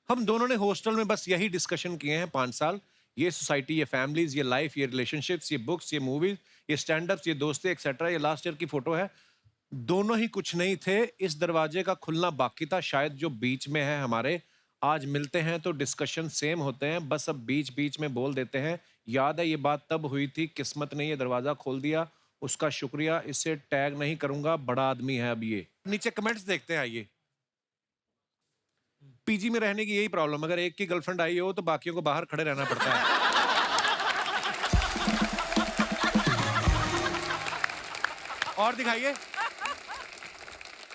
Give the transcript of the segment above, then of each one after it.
हम दोनों ने हॉस्टल में बस यही डिस्कशन किए हैं 5 साल। ये सोसाइटी, ये फैमिलीज, ये लाइफ, ये रिलेशनशिप्स, ये बुक्स, ये मूवीज, ये स्टैंड अप्स, ये दोस्ती एक्सेट्रा। ये लास्ट ईयर की फोटो है। दोनों ही कुछ नहीं थे, इस दरवाजे का खुलना बाकी था। शायद जो बीच में है हमारे, आज मिलते हैं तो डिस्कशन सेम होते हैं, बस अब बीच बीच में बोल देते हैं। याद है ये बात तब हुई थी, किस्मत ने ये दरवाजा खोल दिया, उसका शुक्रिया। इसे टैग नहीं करूंगा, बड़ा आदमी है अब ये। नीचे कमेंट्स देखते हैं, आइए। पीजी में रहने की यही प्रॉब्लम, अगर एक की गर्लफ्रेंड आई हो तो बाकियों को बाहर खड़े रहना पड़ता है। और दिखाइए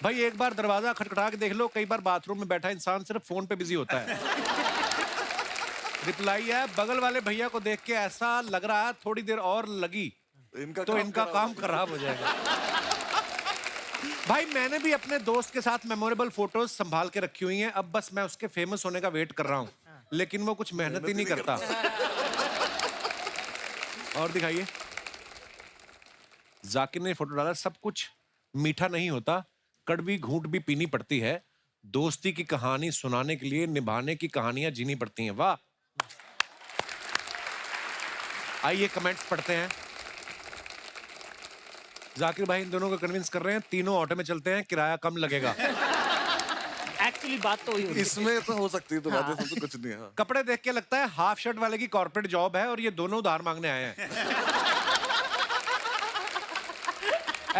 भाई, एक बार दरवाजा खटखटा के देख लो, कई बार बाथरूम में बैठा इंसान सिर्फ फोन पे बिजी होता है। रिप्लाई है, बगल वाले भैया को देख के ऐसा लग रहा है थोड़ी देर और लगी तो इनका काम खराब हो जाएगा। भाई मैंने भी अपने दोस्त के साथ मेमोरेबल फोटोज संभाल के रखी हुई हैं, अब बस मैं उसके फेमस होने का वेट कर रहा हूँ, लेकिन वो कुछ मेहनत ही नहीं करता। और दिखाइए, जाकिर ने फोटो डाला, सब कुछ मीठा नहीं होता, कड़वी घूंट भी पीनी पड़ती है, दोस्ती की कहानी सुनाने के लिए निभाने की कहानियां जीनी पड़ती हैं। वाह। आइए कमेंट्स पढ़ते हैं। जाकिर भाई इन दोनों को कन्विंस कर रहे हैं, तीनों ऑटो में चलते हैं, किराया कम लगेगा। एक्चुअली बात तो वही इसमें तो हो सकती है, तो बातें तो कुछ नहीं है। हाँ। कपड़े देख के लगता है हाफ शर्ट वाले की कॉर्पोरेट जॉब है और ये दोनों उधार मांगने आए हैं।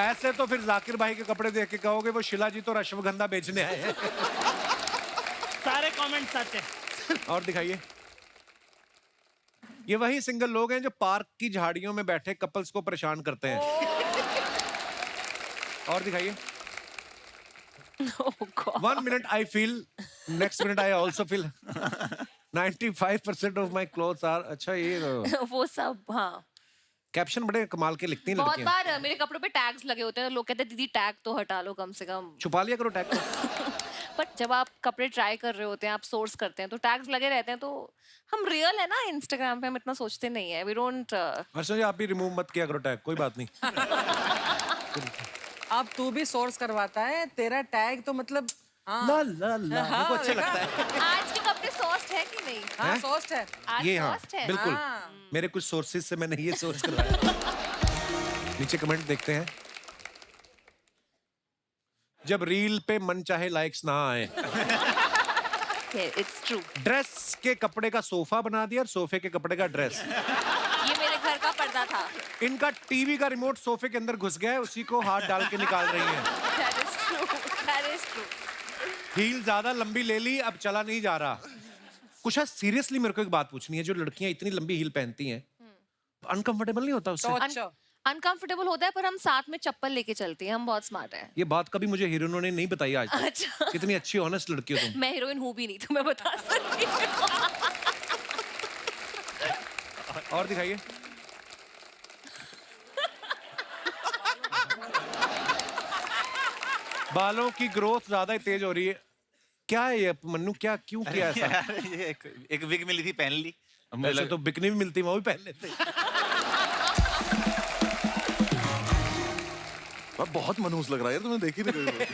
ऐसे तो फिर जाकिर भाई के कपड़े देख के कहोगे वो शिला जी तो अश्वगंधा बेचने आए हैं। सारे कमेंट सच है। और दिखाइए, ये वही सिंगल लोग हैं जो पार्क की झाड़ियों में बैठे कपल्स को परेशान करते हैं। और दिखाइए, 1 minute I feel, next minute I also feel 95% of my clothes are। अच्छा ये वो सब, हाँ। कैप्शन बड़े कमाल के लिखती हैं बहुत लड़कियां। बार मेरे कपड़ों पे टैग्स लगे होते हैं, लोग कहते हैं दीदी टैग तो हटा लो कम से कम। छुपा लिया करो टैग को। पर जब आप कपड़े ट्राई कर रहे होते हैं, आप सोर्स करते हैं, तो टैग्स लगे रहते हैं, तो हम रियल है ना इंस्टाग्राम पे, हम इतना सोचते नहीं है। We don't. हर्षा जी आप भी रिमूव मत किया करो टैग, कोई बात नहीं। अब तू भी सोर्स करवाता है, तेरा टैग तो मतलब हाँ। ला ला ला, हाँ, मुझको अच्छा लगता है। आज के कपड़े सॉफ्ट है कि नहीं? हाँ सोस्ट है। आज ये हाँ सॉफ्ट है। बिल्कुल, हाँ। मेरे कुछ सोर्सेज से मैंने ये सोर्स करवाया। नीचे कमेंट देखते हैं। जब रील पे मन चाहे लाइक्स ना आए, इट्स ट्रू। ड्रेस के कपड़े का सोफा बना दिया और सोफे के कपड़े का ड्रेस। ये मेरे घर का पर्दा था। इनका टीवी का रिमोट सोफे के अंदर घुस गया है, उसी को हाथ डाल के निकाल रही हैं। That is true. That is true. Heel ज्यादा लंबी ले ली, अब चला नहीं जा रहा। कुछ सीरियसली मेरे को एक बात पूछनी है, जो लड़कियां इतनी लंबी हील पहनती हैं, अनकंफर्टेबल नहीं होता उससे? तो अच्छा अनकंफर्टेबल होता है, पर हम साथ में चप्पल लेके चलते हैं, हम बहुत स्मार्ट हैं। ये बात कभी मुझे हीरोइनों ने नहीं बताई आज तक। अच्छा। कितनी अच्छी ऑनेस्ट लड़की हो तुम। मैं हीरोइन हूँ भी नहीं, तो मैं बता सकती हूँ। और दिखाइए, बालों की ग्रोथ ज्यादा ही तेज हो रही है। क्या है ये मन्नू, क्या क्यों किया ऐसा? यार ये एक विग मिली थी, पहन ली। अब मुझे ऐसे तो बिकनी भी मिलती, वो भी पहन लेते। अब बहुत मनहूस लग रहा है यार, तुमने देखी नहीं कभी।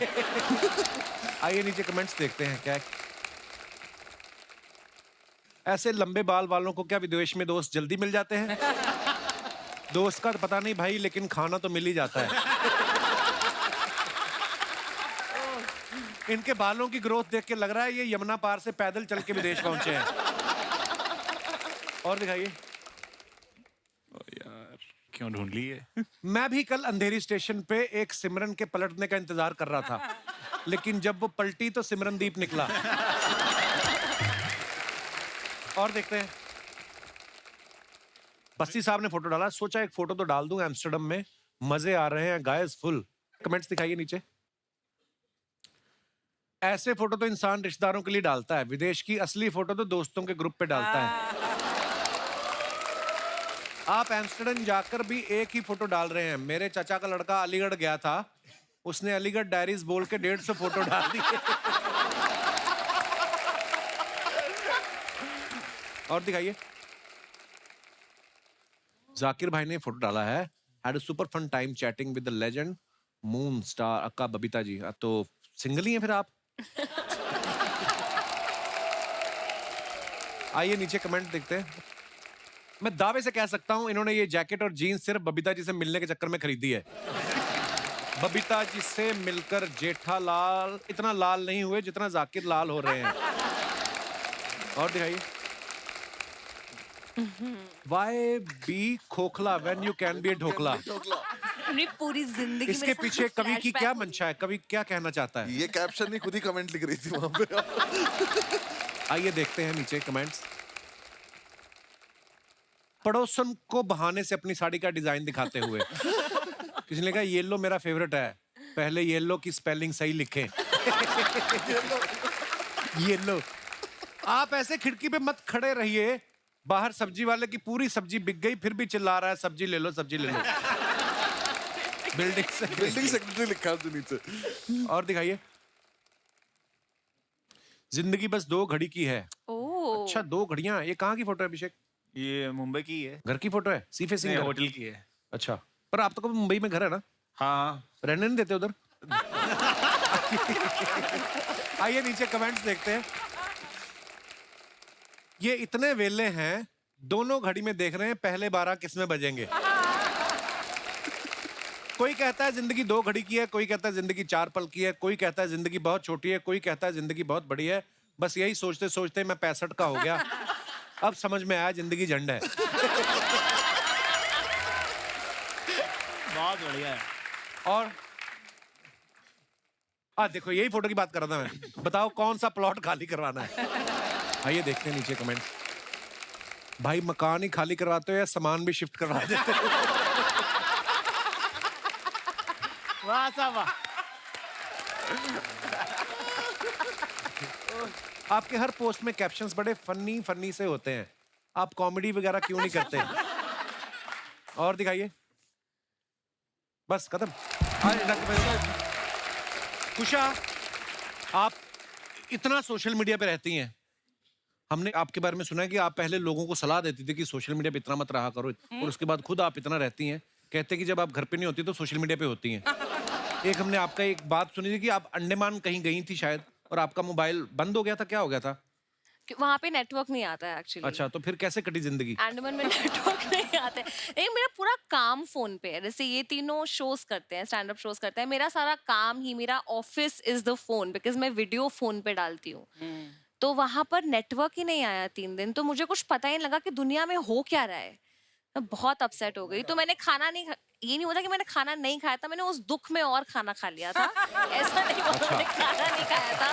आइए नीचे कमेंट्स देखते हैं क्या। ऐसे लंबे बाल वालों को क्या विदेश में दोस्त जल्दी मिल जाते हैं? दोस्त का तो पता नहीं भाई, लेकिन खाना तो मिल ही जाता है। इनके बालों की ग्रोथ देख के लग रहा है ये यमुना पार से पैदल चल के विदेश पहुंचे हैं। और दिखाइए, यार क्यों ढूंढ ली है? मैं भी कल अंधेरी स्टेशन पे एक सिमरन के पलटने का इंतजार कर रहा था, लेकिन जब वो पलटी तो सिमरनदीप निकला। और देखते हैं, बस्सी साहब ने फोटो डाला, सोचा एक फोटो तो डाल दूं, एम्स्टर्डम में मजे आ रहे हैं गाइस फुल। कमेंट्स दिखाइए नीचे। ऐसे फोटो तो इंसान रिश्तेदारों के लिए डालता है, विदेश की असली फोटो तो दोस्तों के ग्रुप पे डालता है। आप एम्स्टर्डम जाकर भी एक ही फोटो डाल रहे हैं। मेरे चाचा का लड़का अलीगढ़ गया था, उसने अलीगढ़ डायरीज बोल के 150 फोटो डाल दिए। और दिखाइए, जाकिर भाई ने फोटो डाला है, had a super fun time chatting with the legend moon star Akka Babita जी। तो सिंगल ही हैं फिर आप? आइए नीचे कमेंट देखते हैं। मैं दावे से कह सकता हूं इन्होंने ये जैकेट और जीन्स सिर्फ बबीता जी से मिलने के चक्कर में खरीदी है। बबीता जी से मिलकर जेठालाल इतना लाल नहीं हुए जितना जाकिर लाल हो रहे हैं। और दिखाइए। Why be खोखला when you can be a dhokla? अपनी पूरी जिंदगी इसके मेरे साथ पीछे कवि की flashback क्या होती मंशा है? कवि क्या कहना चाहता है? ये कैप्शन नहीं खुद ही कमेंट लिख रही थी वहां पे। आइए देखते हैं नीचे कमेंट्स। पड़ोसन को बहाने से अपनी साड़ी का डिजाइन दिखाते हुए किसी ने कहा येलो मेरा फेवरेट है, पहले येलो की स्पेलिंग सही लिखें। येलो। आप ऐसे खिड़की पे मत खड़े रहिए, बाहर सब्जी वाले की पूरी सब्जी बिक गई फिर भी चिल्ला रहा है सब्जी ले लो सब्जी ले लो। बिल्डिंग सेक्रेटरी लिखा है उसके नीचे। और दिखाइए। जिंदगी बस 2 घड़ी की है। ओह अच्छा 2 घड़ियां, ये कहाँ की फोटो है अभिषेक? ये मुंबई की है। घर की फोटो है? सी फेसिंग नहीं, घर? होटल की है। अच्छा, पर आप तो कभी मुंबई में घर है ना? हाँ। रहने नहीं देते उधर? आइए नीचे कमेंट्स देखते हैं। ये इतने वेले हैं, दोनों घड़ी में देख रहे हैं पहले 12 किसमें बजेंगे। कोई कहता है जिंदगी 2 घड़ी की है, कोई कहता है जिंदगी 4 पल की है, कोई कहता है जिंदगी बहुत छोटी है, कोई कहता है जिंदगी बहुत बड़ी है। बस यही सोचते सोचते मैं 65 का हो गया। अब समझ में आया जिंदगी झंड है। बहुत बढ़िया है। और देखो यही फोटो की बात कर रहा था मैं। बताओ कौन सा प्लॉट खाली करवाना है? आइए देखते हैं नीचे कमेंट। भाई मकान ही खाली करवाते हो या सामान भी शिफ्ट करवा देते हो? वाह साहब वाह। आपके हर पोस्ट में कैप्शंस बड़े फनी फनी से होते हैं, आप कॉमेडी वगैरह क्यों नहीं करते? और दिखाइए। बस खत्म। कुशा, आप इतना सोशल मीडिया पे रहती हैं, हमने आपके बारे में सुना है कि आप पहले लोगों को सलाह देती थी कि सोशल मीडिया पे इतना मत रहा करो, और उसके बाद खुद आप इतना रहती हैं। कहते कि जब आप घर पे नहीं होती तो सोशल मीडिया पे होती हैं। एक हमने आपका एक बात सुनी थी कि आप अंडमान कहीं गई थी शायद, और आपका मोबाइल बंद हो गया था, क्या हो गया था? वहाँ पे नेटवर्क नहीं आता है एक्चुअली। अच्छा, तो फिर कैसे कटी जिंदगी? अंडमान में नेटवर्क नहीं आते। एक मेरा पूरा काम फोन पे है। जैसे ये तीनों शोज करते हैं, स्टैंड अप शोज करते हैं, मेरा सारा काम ही, मेरा office is the phone, because मैं वीडियो फोन पे डालती हूँ। तो वहां पर नेटवर्क ही नहीं आया 3 दिन, तो मुझे कुछ पता ही नहीं लगा कि दुनिया में हो क्या रहा है। मैं बहुत अपसेट हो गई। तो मैंने खाना नहीं ये नहीं होता कि मैंने खाना नहीं खाया था, मैंने उस दुख में और खाना खा लिया था। ऐसा नहीं हुआ मैंने खाना नहीं खाया था।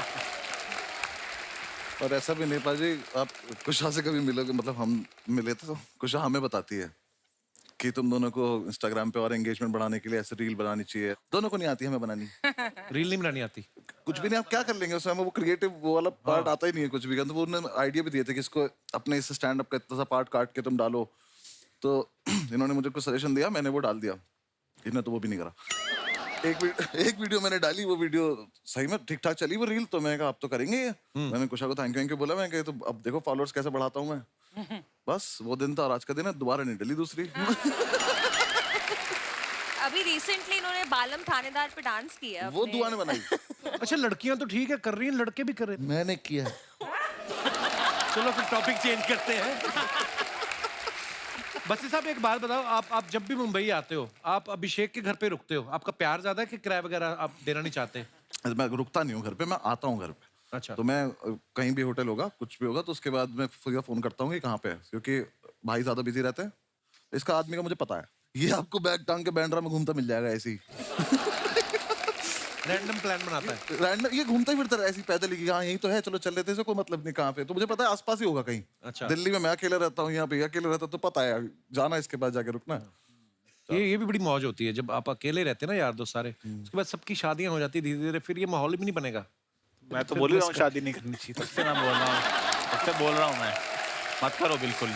और ऐसा भी नहीं पाजी, आप कुशा से कभी मिलोगे, मतलब हम मिले थे तो कुशा हमें बताती है कि तुम दोनों को इंस्टाग्राम पे और एंगेजमेंट बढ़ाने के लिए ऐसे रील बनानी चाहिए। दोनों को नहीं आती, हमें बनानी। रील नहीं बनानी आती? कुछ भी नहीं, आप क्या कर लेंगे उसमें, हमें वो क्रिएटिव वो वाला पार्ट आता ही नहीं है कुछ भी। तो वो उन्होंने आइडिया भी दिए थे कि इसको अपने इस स्टैंड अप का इतना सा पार्ट काट के तुम डालो। तो इन्होंने मुझे कुछ सजेशन दिया, मैंने वो डाल दिया। इन्होंने तो वो भी नहीं करा। एक वीडियो मैंने डाली, वो वीडियो सही में ठीक ठाक चली वो रील, तो मैंने कहा अब तो करेंगे ये। मैंने कुशा को थैंक यू बोला, मैं तो अब देखो फॉलोअर्स कैसे बढ़ाता हूँ मैं। बस वो दिन था और आज का दिन है, दोबारा नहीं डली दूसरी। अभी रिसेंटली इन्होंने बालम थानेदार पे डांस किया। वो दुआ ने बनाई। अच्छा, लड़कियां तो ठीक है कर रही हैं, लड़के भी कर रहे हैं। मैंने किया। चलो फिर टॉपिक चेंज करते हैं। बसी साहब एक बात बताओ, आप जब भी मुंबई आते हो, आप अभिषेक के घर पे रुकते हो? आपका प्यार ज्यादा है कि किराया वगैरह आप देना नहीं चाहते? मैं रुकता नहीं हूँ घर पे, मैं आता हूँ घर पे। अच्छा। तो मैं कहीं भी होटल होगा, कुछ भी होगा, तो उसके बाद मैं फोन करता हूँ कि कहाँ पे है, क्योंकि भाई ज्यादा बिजी रहते हैं। इसका आदमी का मुझे पता है, ये आपको बैग टांग के बैंड्रा में घूमता मिल जाएगा ऐसे ही। रैंडम प्लान बनाता है। रैंडम ये घूमता ही फिरता है ऐसे ही पैदल ही, हाँ यही तो है, चलो चल लेते हैं, कोई मतलब नहीं कहाँ पे। तो मुझे पता है आसपास ही होगा कहीं। अच्छा। दिल्ली में मैं अकेले रहता हूँ, यहाँ पे अकेले रहता, तो पता है जाना, इसके बाद जाके रुकना। ये भी बड़ी मौज होती है जब आप अकेले रहते हैं ना यार दोस्त सारे, उसके बाद सबकी शादियां हो जाती है धीरे धीरे, फिर ये माहौल भी नहीं बनेगा। मैं तो बोल रहा हूँ शादी नहीं करनी चाहिए, तब से मैं बोल रहा हूँ, तब से बोल रहा हूँ मैं, मत करो बिल्कुल।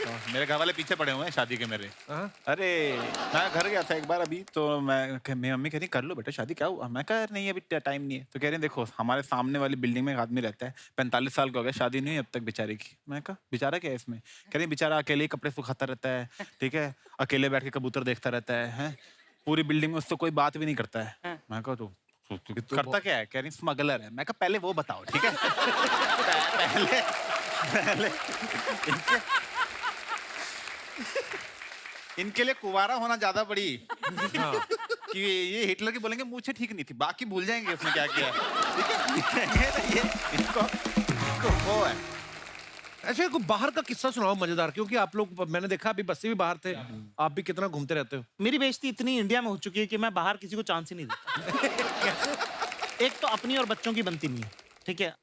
तो मेरे घर वाले पीछे पड़े हुए हैं शादी के मेरे। अरे मैं घर गया था एक बार अभी, तो मेरी मम्मी कह रही कर लो बेटा शादी, क्या हुआ? मैं कह नहीं अभी टाइम नहीं है। तो कह रही देखो हमारे सामने वाली बिल्डिंग में एक आदमी रहता है, 45 साल का हो गया, शादी नहीं हुई अब तक बेचारे की। मैं कहा बेचारा क्या है इसमें? कह रही बेचारा अकेले ही कपड़े सुखाता रहता है, ठीक है, अकेले बैठ के कबूतर देखता रहता है, पूरी बिल्डिंग में उससे कोई बात भी नहीं करता है। मैं कहा तो करता क्या है? कह रही स्मगलर है। मैं कहा पहले वो बताओ, ठीक है। इनके लिए कुवारा होना ज्यादा बड़ी कि ये हिटलर की बोलेंगे मुझे ठीक नहीं थी, बाकी भूल जाएंगे उसने क्या किया। ठीक है ये इनको वो है। ऐसे कोई बाहर का किस्सा सुनाओ मजेदार, क्योंकि आप लोग, मैंने देखा अभी बस्सी भी बाहर थे, आप भी कितना घूमते रहते हो। मेरी बेइज्जती इतनी इंडिया में हो चुकी है कि मैं बाहर किसी को चांस ही नहीं देता। एक तो अपनी और बच्चों की बनती नहीं है, ठीक है।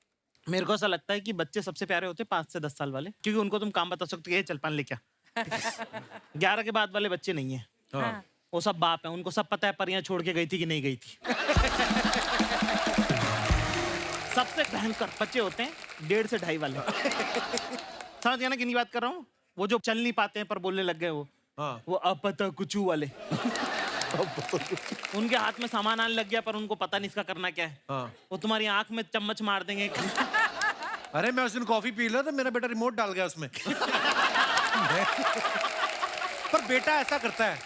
मेरे को ऐसा लगता है कि बच्चे सबसे प्यारे होते हैं 5 से 10 साल वाले, क्योंकि उनको तुम काम बता सकते हो, ये चल पान ले क्या। 11 के बाद वाले बच्चे नहीं है, हाँ। वो सब बाप है, उनको सब पता है परियां छोड़ के गई थी कि नहीं गई थी। सबसे भयंकर बच्चे होते हैं 1.5 से 2.5 वाले। समझ गया ना किन की बात कर रहा हूँ? वो जो चल नहीं पाते हैं पर बोलने लग गए हाँ। वो अपता कुचू वाले। उनके हाथ में सामान आने लग गया पर उनको पता नहीं इसका करना क्या है। हाँ। वो तुम्हारी आंख में चम्मच मार देंगे। अरे मैं उस दिन कॉफी पी रहा था, मेरा बेटा रिमोट डाल गया उसमें। पर बेटा ऐसा करता है,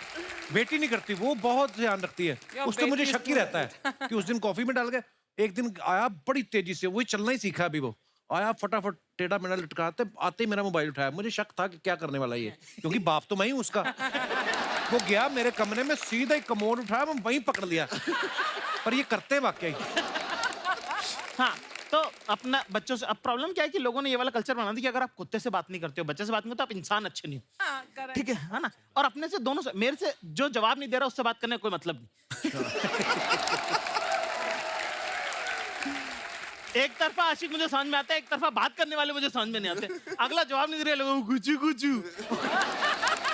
बेटी नहीं करती, वो बहुत ध्यान रखती है। उससे मुझे शक ही रहता है कि उस दिन कॉफी में डाल गया। एक दिन आया बड़ी तेजी से, वही चलना ही सीखा अभी, वो आया फटाफट टेढ़ा मेढ़ा लटकाते, आते ही मेरा मोबाइल उठाया। मुझे शक था कि क्या करने वाला ये, क्योंकि बाप तो मैं ही हूं उसका। वो गया मेरे कमरे में, सीधा ही कमोड उठाया, मैं वहीं पकड़ लिया। पर ये करते वाकई। हाँ, तो अपना बच्चों से अब प्रॉब्लम क्या है कि लोगों ने ये वाला कल्चर बना दिया कि अगर आप कुत्ते से बात नहीं करते हो, बच्चे से बात नहीं करते, आप इंसान अच्छे नहीं हो। ठीक है ना। और अपने से दोनों से, मेरे से जो जवाब नहीं दे रहा उससे बात करने का कोई मतलब नहीं। एक तरफा आशिक मुझे समझ में आता है, एक तरफा बात करने वाले मुझे समझ में नहीं आते। अगला जवाब नहीं दे रहे, लोगों कुचू कुचू।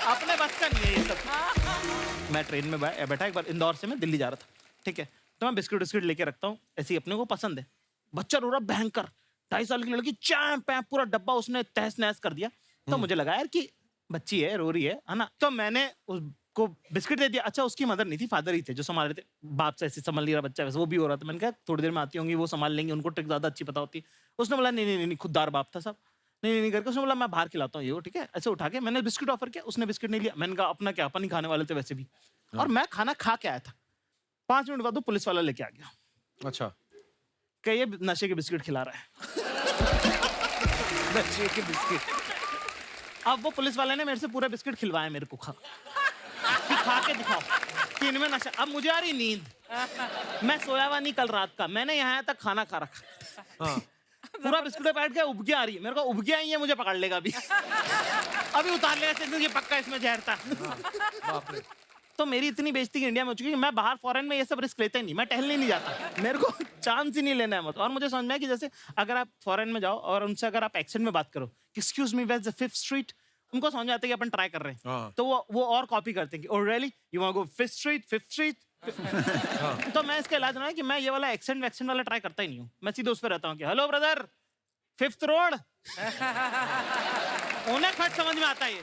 अपने बस का नहीं है ये सब। मैं ट्रेन में बैठा एक बार, इंदौर से मैं दिल्ली जा रहा था, ठीक है। तो मैं बिस्किट विस्किट लेके रखता हूँ, ऐसे ही अपने को पसंद है। बच्चा रो रहा भयंकर, 2.5 साल की लड़की, चैंप है, पूरा डब्बा उसने तहस नहस कर दिया। तो मुझे लगा यार कि बच्ची है, रो रही है ना। तो मैंने उसको बिस्किट दे दिया। अच्छा, उसकी मदर नहीं थी, फादर ही थे जो संभाल रहे थे। बाप से ऐसे संभाल नहीं रहा बच्चा, वैसे वो भी हो रहा था। मैंने कहा थोड़ी देर में आती होंगी, वो संभाल लेंगे, उनको ट्रिक ज्यादा अच्छी पता होती है। उसने बोला नहीं, खुददार बाप था सब, नहीं करके उसने बोला मैं बाहर खिलाता हूँ ये, ठीक है। ऐसे उठा के मैंने बिस्किट ऑफर किया, उसने बिस्किट नहीं लिया। मैंने कहा अपना क्या, अपन ही खाने वाले थे वैसे भी। और मैं खाना खा के आया था। 5 मिनट बाद वो पुलिस वाला लेके आ गया। अच्छा, कि ये नशे के बिस्किट खिला रहा है। नशे के बिस्किट। अब वो पुलिस वाले ने मेरे से पूरा बिस्किट खिलवाया मेरे को, खा के दिखाओ कि इनमें नशा। अब मुझे आ रही नींद, मैं सोया हुआ नहीं कल रात का, मैंने यहाँ तक खाना खा रखा। हाँ। पूरा बिस्कुट बैठ गया, उबकियां आ रही है मेरे को, उबकियां आई है, मुझे पकड़ लेगा अभी। अभी उतार लेगा, ये पक्का इसमें जहर था। बाप रे। तो मेरी इतनी बेइज्जती इंडिया में हो चुकी है कि मैं बाहर फॉरेन में ये सब रिस्क लेता ही नहीं, मैं टहलने नहीं जाता, मेरे को चांस ही नहीं लेना है मत। और मुझे समझ में आया कि जैसे अगर आप फॉरेन में जाओ और उनसे अगर आप एक्सेंट में बात करो, excuse me where is the 5th street, उनको समझ में आता है कि अपन ट्राई कर रहे हैं। हाँ। तो वो और कॉपी करते हैं कि oh really you want to go 5th street. तो मैं इसका इलाज ना है कि मैं ये वाला एक्सेंट वैक्सेंट वाला ट्राई करता ही नहीं हूँ। मैं सीधे उस पर रहता हूँ कि हेलो ब्रदर 5th रोड। उन्हें खट समझ में आता है ये।